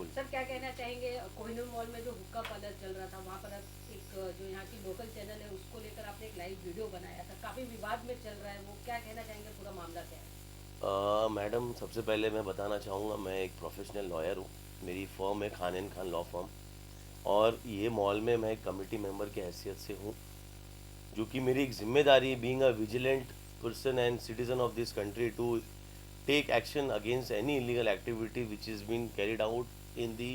बिल्कुल। सर क्या कहना चाहेंगे, कोहिनूर मॉल में जो हुक्का पार्लर चल रहा था वहाँ पर एक जो यहाँ की लोकल चैनल है उसको लेकर आपने एक लाइव वीडियो बनाया था, काफ़ी विवाद में चल रहा है वो, क्या कहना चाहेंगे, पूरा मामला क्या है? मैडम, सबसे पहले मैं बताना चाहूँगा, मैं एक प्रोफेशनल लॉयर हूँ। मेरी फर्म है Khan and Khan law firm, और ये मॉल में मैं एक कमेटी मेंबर की हैसियत से हूँ, जो कि मेरी एक जिम्मेदारी being a vigilant person and citizen of this country to take action against any illegal activity which is been carried out in the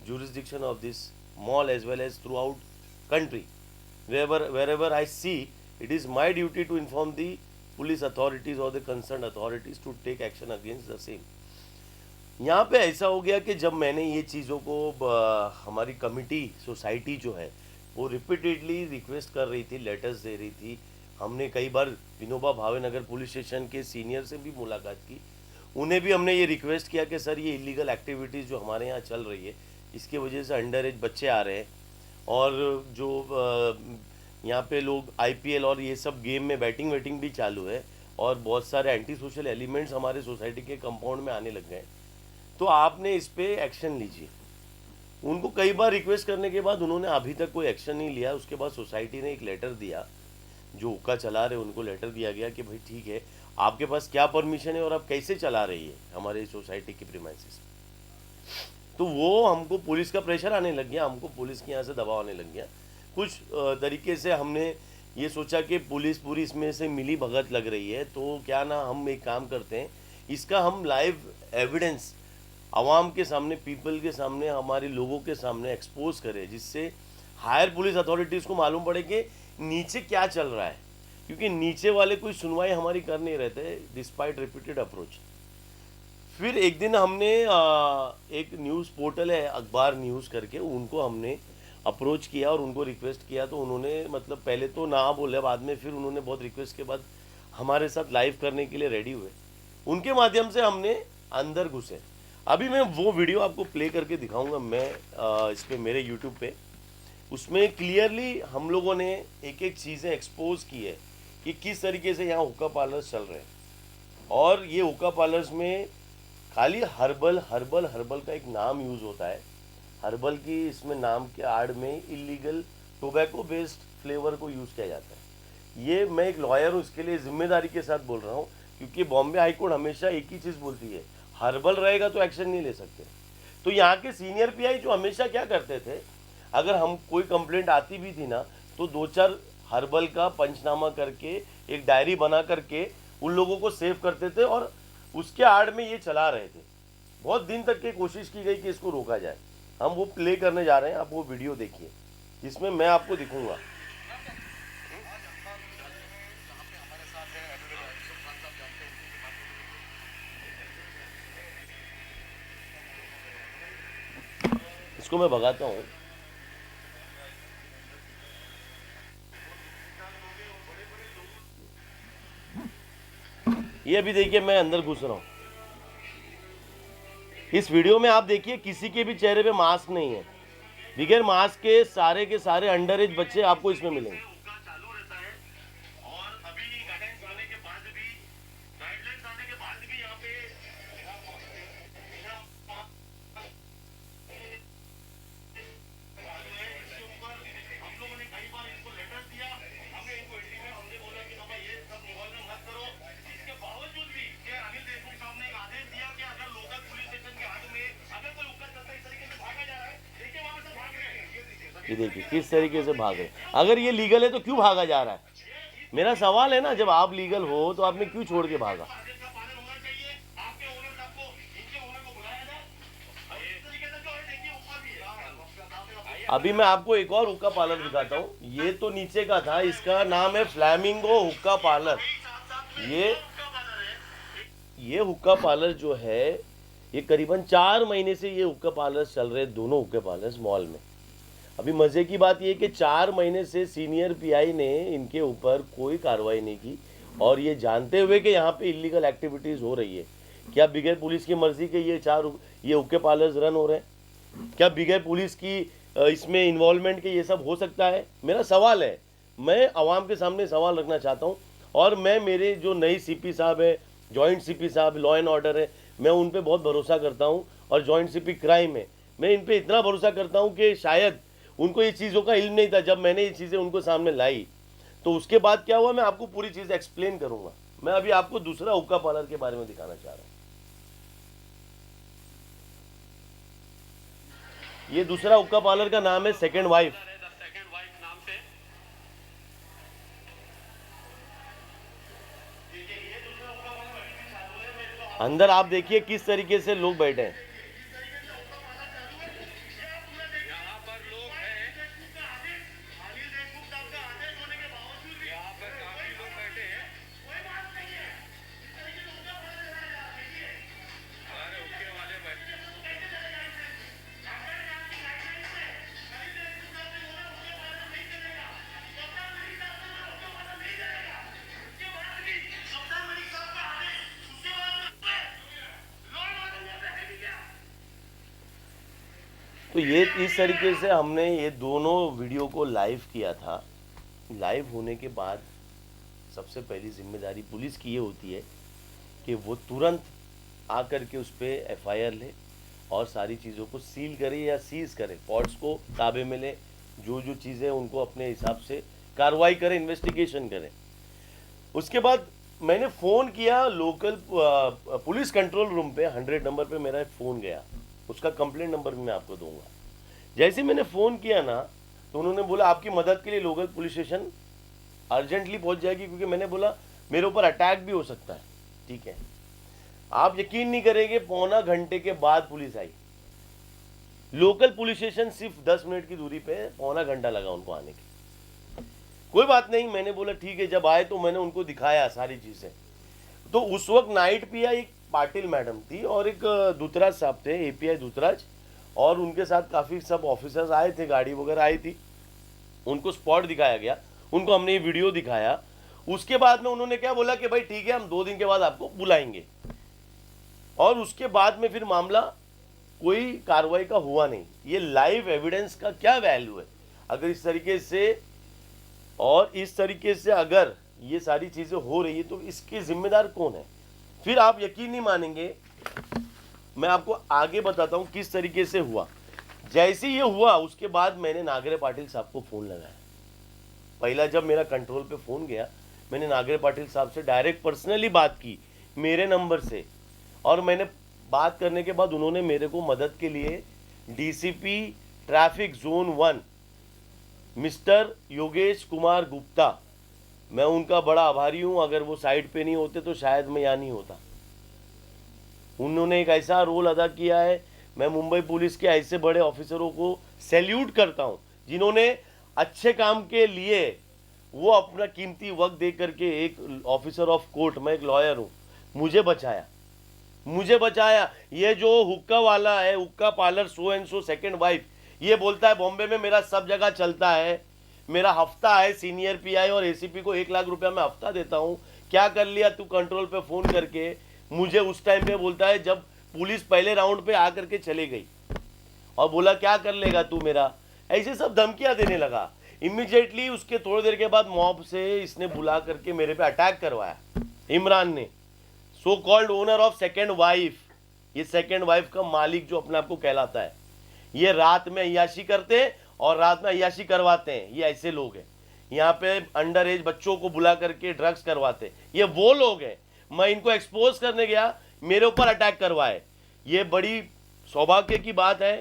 jurisdiction of this mall as well as throughout country. Wherever I see, it is my duty to inform the police authorities or the concerned authorities to take action against the same. यहाँ पे ऐसा हो गया कि जब मैंने ये चीज़ों को हमारी कमिटी सोसाइटी जो है वो रिपीटेडली रिक्वेस्ट कर रही थी, लेटर्स दे रही थी, हमने कई बार विनोबा भावे नगर पुलिस स्टेशन के सीनियर से भी मुलाकात की, उन्हें भी हमने ये रिक्वेस्ट किया कि सर ये इलीगल एक्टिविटीज़ जो हमारे यहाँ चल रही है इसकी वजह से अंडर एज बच्चे आ रहे हैं, और जो यहाँ पे लोग आईपीएल और ये सब गेम में बैटिंग वेटिंग भी चालू है, और बहुत सारे एंटी सोशल एलिमेंट्स हमारे सोसाइटी के कंपाउंड में आने लग गए, तो आपने इस पे एक्शन लीजिए। उनको कई बार रिक्वेस्ट करने के बाद उन्होंने अभी तक कोई एक्शन नहीं लिया। उसके बाद सोसाइटी ने एक लेटर दिया, जो हुक्का चला रहे उनको लेटर दिया गया कि भाई ठीक है, आपके पास क्या परमिशन है और आप कैसे चला रही है हमारे सोसाइटी की प्रीमाइसेस। तो वो हमको पुलिस का प्रेशर आने लग गया, हमको पुलिस के यहाँ से दबाव आने लग गया। कुछ तरीके से हमने ये सोचा कि पुलिस पूरी इसमें से मिली भगत लग रही है, तो क्या ना हम एक काम करते हैं, इसका हम लाइव एविडेंस आवाम के सामने, पीपल के सामने, हमारे लोगों के सामने एक्सपोज करें, जिससे हायर पुलिस अथॉरिटीज़ को मालूम पड़े कि नीचे क्या चल रहा है, क्योंकि नीचे वाले कोई सुनवाई हमारी कर नहीं रहते डिस्पाइट रिपीटेड अप्रोच। फिर एक दिन हमने एक न्यूज़ पोर्टल है अखबार न्यूज़ करके, उनको हमने अप्रोच किया और उनको रिक्वेस्ट किया, तो उन्होंने मतलब पहले तो ना बोले, बाद में फिर उन्होंने बहुत रिक्वेस्ट के बाद हमारे साथ लाइव करने के लिए रेडी हुए। उनके माध्यम से हमने अंदर घुसे। अभी मैं वो वीडियो आपको प्ले करके दिखाऊंगा, मैं इस पर मेरे यूट्यूब पे, उसमें क्लियरली हम लोगों ने एक एक चीज़ें एक्सपोज की है कि किस तरीके से यहाँ हुक्का पार्लर्स चल रहे हैं। और ये हुक्का पार्लर्स में खाली हर्बल हर्बल हर्बल का एक नाम यूज़ होता है, हर्बल की इसमें नाम के आड़ में इलीगल टोबैको बेस्ड फ्लेवर को यूज़ किया जाता है। ये मैं एक लॉयर हूँ, इसके लिए जिम्मेदारी के साथ बोल रहा हूँ, क्योंकि बॉम्बे हाई कोर्ट हमेशा एक ही चीज़ बोलती है, हर्बल रहेगा तो एक्शन नहीं ले सकते। तो यहाँ के सीनियर पीआई जो हमेशा क्या करते थे, अगर हम कोई कंप्लेंट आती भी थी ना, तो 2-4 हर्बल का पंचनामा करके एक डायरी बना करके उन लोगों को सेव करते थे, और उसके आड़ में ये चला रहे थे। बहुत दिन तक की कोशिश की गई कि इसको रोका जाए। हम वो प्ले करने जा रहे हैं, आप वो वीडियो देखिए जिसमें मैं आपको दिखूंगा। इसको मैं भगाता हूँ। ये अभी देखिए मैं अंदर घुस रहा हूँ। इस वीडियो में आप देखिए किसी के भी चेहरे पे मास्क नहीं है, बगैर मास्क के सारे अंडर एज बच्चे आपको इसमें मिलेंगे। ये देखिए किस तरीके से भाग रहे। अगर ये लीगल है तो क्यों भागा जा रहा है? मेरा सवाल है ना, जब आप लीगल हो तो आपने क्यों छोड़ के भागा? अभी मैं आपको एक और हुक्का पार्लर दिखाता हूँ। ये तो नीचे का था, इसका नाम है फ्लैमिंगो हुक्का पार्लर। ये हुक्का पार्लर जो है, ये करीबन 4 महीने से ये हुक्का पार्लर चल रहे हैं, दोनों हुक्का पार्लर्स मॉल में। अभी मज़े की बात ये कि 4 महीने से सीनियर पीआई ने इनके ऊपर कोई कार्रवाई नहीं की, और ये जानते हुए कि यहाँ पे इलीगल एक्टिविटीज़ हो रही है। क्या बगैर पुलिस की मर्जी के ये हुक्के पार्लर्स रन हो रहे हैं? क्या बगैर पुलिस की इसमें इन्वॉल्वमेंट के ये सब हो सकता है? मेरा सवाल है, मैं आवाम के सामने सवाल रखना चाहता हूँ, और मैं मेरे जो नई सीपी साहब है, जॉइंट सीपी साहब लॉ एंड ऑर्डर है, मैं उन पर बहुत भरोसा करता हूँ, और जॉइंट सीपी क्राइम है, मैं इन पे इतना भरोसा करता हूँ कि शायद उनको ये चीज़ों का इल्म नहीं था। जब मैंने ये चीज़ें उनको सामने लाई तो उसके बाद क्या हुआ, मैं आपको पूरी चीज़ एक्सप्लेन करूँगा। मैं अभी आपको दूसरा हुक्का पार्लर के बारे में दिखाना चाह रहा हूँ। ये दूसरा हुक्का पार्लर का नाम है सेकंड वाइफ। अंदर आप देखिए किस तरीके से लोग बैठे हैं। तो ये इस तरीके से हमने ये दोनों वीडियो को लाइव किया था। लाइव होने के बाद सबसे पहली जिम्मेदारी पुलिस की ये होती है कि वो तुरंत आकर के उस पर एफआईआर ले और सारी चीज़ों को सील करे या सीज करे, पॉट्स को ताबे में ले, जो जो चीज़ें उनको अपने हिसाब से कार्रवाई करे, इन्वेस्टिगेशन करे। उसके बाद मैंने फ़ोन किया लोकल पुलिस कंट्रोल रूम पे, 100 नंबर पे मेरा फ़ोन गया। उसका कंप्लेंट नंबर भी मैं आपको दूंगा। जैसे मैंने फ़ोन किया ना तो उन्होंने बोला आपकी मदद के लिए लोकल पुलिस स्टेशन अर्जेंटली पहुंच जाएगी, क्योंकि मैंने बोला मेरे ऊपर अटैक भी हो सकता है। ठीक है, आप यकीन नहीं करेंगे, पौना घंटे के बाद पुलिस आई। लोकल पुलिस स्टेशन सिर्फ 10 मिनट की दूरी पे, पौना घंटा लगा उनको आने के। कोई बात नहीं, मैंने बोला ठीक है। जब आए तो मैंने उनको दिखाया सारी चीज़ें। तो उस वक्त नाइट पे एक पाटिल मैडम थी और एक दूतराज साहब थे, एपीआई दूतराज, और उनके साथ काफ़ी सब ऑफिसर्स आए थे, गाड़ी वगैरह आई थी। उनको स्पॉट दिखाया गया, उनको हमने ये वीडियो दिखाया। उसके बाद में उन्होंने क्या बोला कि भाई ठीक है, हम 2 दिन के बाद आपको बुलाएंगे। और उसके बाद में फिर मामला कोई कार्रवाई का हुआ नहीं। ये लाइव एविडेंस का क्या वैल्यू है? अगर इस तरीके से और इस तरीके से अगर ये सारी चीज़ें हो रही है तो इसके जिम्मेदार कौन है? फिर आप यकीन नहीं मानेंगे, मैं आपको आगे बताता हूँ किस तरीके से हुआ। जैसे ये हुआ उसके बाद मैंने नागरे पाटिल साहब को फ़ोन लगाया। पहला जब मेरा कंट्रोल पे फ़ोन गया, मैंने नागरे पाटिल साहब से डायरेक्ट पर्सनली बात की मेरे नंबर से। और मैंने बात करने के बाद उन्होंने मेरे को मदद के लिए DCP traffic zone 1 mister Yogesh Kumar Gupta, मैं उनका बड़ा आभारी हूँ। अगर वो साइड पे नहीं होते तो शायद मैं यहाँ नहीं होता। उन्होंने एक ऐसा रोल अदा किया है, मैं मुंबई पुलिस के ऐसे बड़े ऑफिसरों को सैल्यूट करता हूँ जिन्होंने अच्छे काम के लिए वो अपना कीमती वक्त दे करके, एक ऑफिसर ऑफ कोर्ट, मैं एक लॉयर हूँ, मुझे बचाया। ये जो हुक्का वाला है, हुक्का parlour so and so second wife, ये बोलता है बॉम्बे में मेरा सब जगह चलता है, मेरा हफ्ता है, सीनियर पीआई और एसीपी को 1 लाख रुपया मैं हफ्ता देता हूँ। क्या कर लिया तू कंट्रोल पे फ़ोन करके? मुझे उस टाइम पे बोलता है जब पुलिस पहले राउंड पे आकर के चले गई, और बोला क्या कर लेगा तू मेरा, ऐसे सब धमकियाँ देने लगा। इमीडिएटली उसके थोड़ी देर के बाद मॉब से इसने बुला करके मेरे पे अटैक करवाया, इमरान ने, so called owner of second wife. ये सेकेंड वाइफ का मालिक जो अपने आप को कहलाता है, ये रात में अय्याशी करते हैं और रात में अय्याशी करवाते हैं। ये ऐसे लोग हैं, यहाँ पे अंडर एज बच्चों को बुला करके ड्रग्स करवाते हैं। ये वो लोग हैं। मैं इनको एक्सपोज करने गया, मेरे ऊपर अटैक करवाए। ये बड़ी सौभाग्य की बात है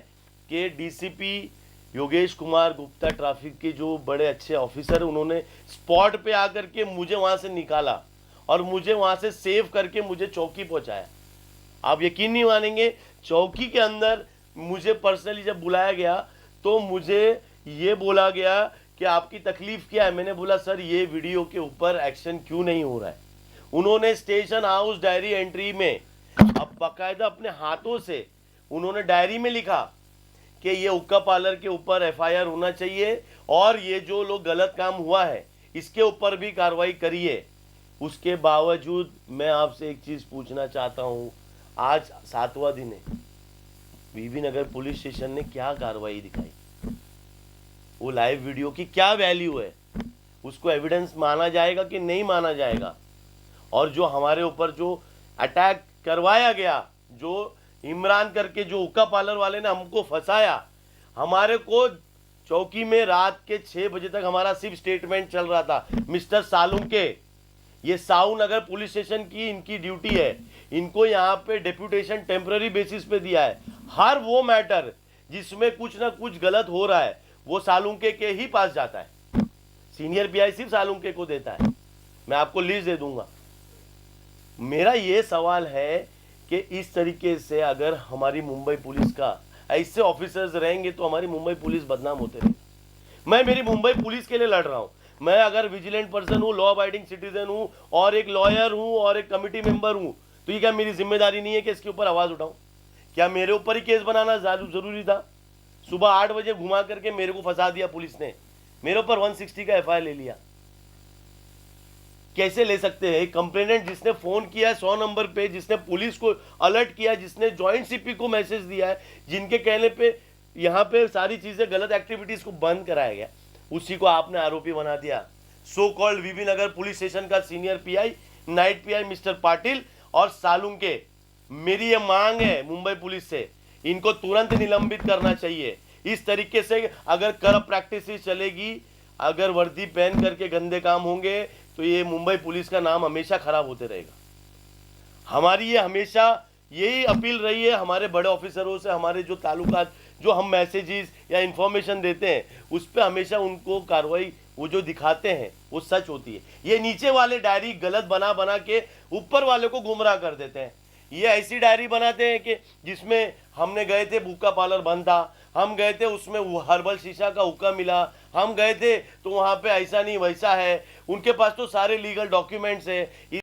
कि डीसीपी योगेश कुमार गुप्ता ट्रैफिक के जो बड़े अच्छे ऑफिसर, उन्होंने स्पॉट पे आकर के मुझे वहाँ से निकाला और मुझे वहाँ से सेव करके मुझे चौकी पहुँचाया। आप यकीन नहीं मानेंगे, चौकी के अंदर मुझे पर्सनली जब बुलाया गया तो मुझे ये बोला गया कि आपकी तकलीफ क्या है। मैंने बोला सर ये वीडियो के ऊपर एक्शन क्यों नहीं हो रहा है। उन्होंने स्टेशन हाउस डायरी एंट्री में अब बाकायदा अपने हाथों से उन्होंने डायरी में लिखा कि ये हुक्का पार्लर के ऊपर एफआईआर होना चाहिए और ये जो लोग गलत काम हुआ है इसके ऊपर भी कार्रवाई करिए। उसके बावजूद मैं आपसे एक चीज़ पूछना चाहता हूँ, आज 7वां दिन है, बीबी नगर पुलिस स्टेशन ने क्या कार्रवाई दिखाई? वो लाइव वीडियो की क्या वैल्यू है? उसको एविडेंस माना जाएगा कि नहीं माना जाएगा? और जो हमारे ऊपर जो अटैक करवाया गया, जो इमरान करके जो हुक्का पार्लर वाले ने हमको फंसाया, हमारे को चौकी में रात के 6 बजे तक हमारा सिर्फ स्टेटमेंट चल रहा था। मिस्टर सालुंके, ये साऊ नगर पुलिस स्टेशन की इनकी ड्यूटी है, इनको यहाँ पे डेप्यूटेशन टेम्पररी बेसिस पे दिया है। हर वो मैटर जिसमें कुछ ना कुछ गलत हो रहा है वो सालुंके के ही पास जाता है। सीनियर पीआई सिर्फ सालुंके को देता है। मैं आपको लिस्ट दे दूंगा। मेरा ये सवाल है कि इस तरीके से अगर हमारी मुंबई पुलिस का ऐसे ऑफिसर्स रहेंगे तो हमारी मुंबई पुलिस बदनाम होते रहेगी। मैं मेरी मुंबई पुलिस के लिए लड़ रहा हूँ। मैं अगर विजिलेंट पर्सन हूँ, लॉ अबाइडिंग सिटीजन हूँ और एक लॉयर हूँ और एक कमिटी मेंबर हूँ, तो ये क्या मेरी जिम्मेदारी नहीं है कि इसके ऊपर आवाज उठाऊं? क्या मेरे ऊपर ही केस बनाना जरूरी था? सुबह 8 बजे घुमा करके मेरे को फंसा दिया पुलिस ने, मेरे ऊपर 160 का एफआईआर ले लिया। कैसे ले सकते हैं? कंप्लेनेंट जिसने फोन किया है 100 नंबर पे, जिसने पुलिस को अलर्ट किया, जिसने जॉइंट सीपी को मैसेज दिया है, जिनके कहने पे यहाँ पे सारी चीजें गलत एक्टिविटीज को बंद कराया गया, उसी को आपने आरोपी बना दिया। सो कॉल्ड वीवी नगर पुलिस स्टेशन का senior pi, night pi mister Patil और सालुंके। मेरी ये मांग है मुंबई पुलिस से, इनको तुरंत निलंबित करना चाहिए। इस तरीके से अगर करप्ट प्रैक्टिस चलेगी, अगर वर्दी पहन करके गंदे काम होंगे, तो ये मुंबई पुलिस का नाम हमेशा खराब होते रहेगा। हमारी ये हमेशा यही अपील रही है हमारे बड़े ऑफिसरों से, हमारे जो ताल्लुकात, जो हम मैसेजेस या इंफॉर्मेशन देते हैं उस पर हमेशा उनको कार्रवाई वो जो दिखाते हैं वो सच होती है। ये नीचे वाले डायरी गलत बना बना के ऊपर वाले को गुमराह कर देते हैं। ये ऐसी डायरी बनाते हैं कि जिसमें हमने गए थे, हुक्का पार्लर बंद था, हम गए थे उसमें हर्बल शीशा का हुक्का मिला, हम गए थे तो वहाँ पे ऐसा नहीं वैसा है। उनके पास तो सारे लीगल डॉक्यूमेंट्स है।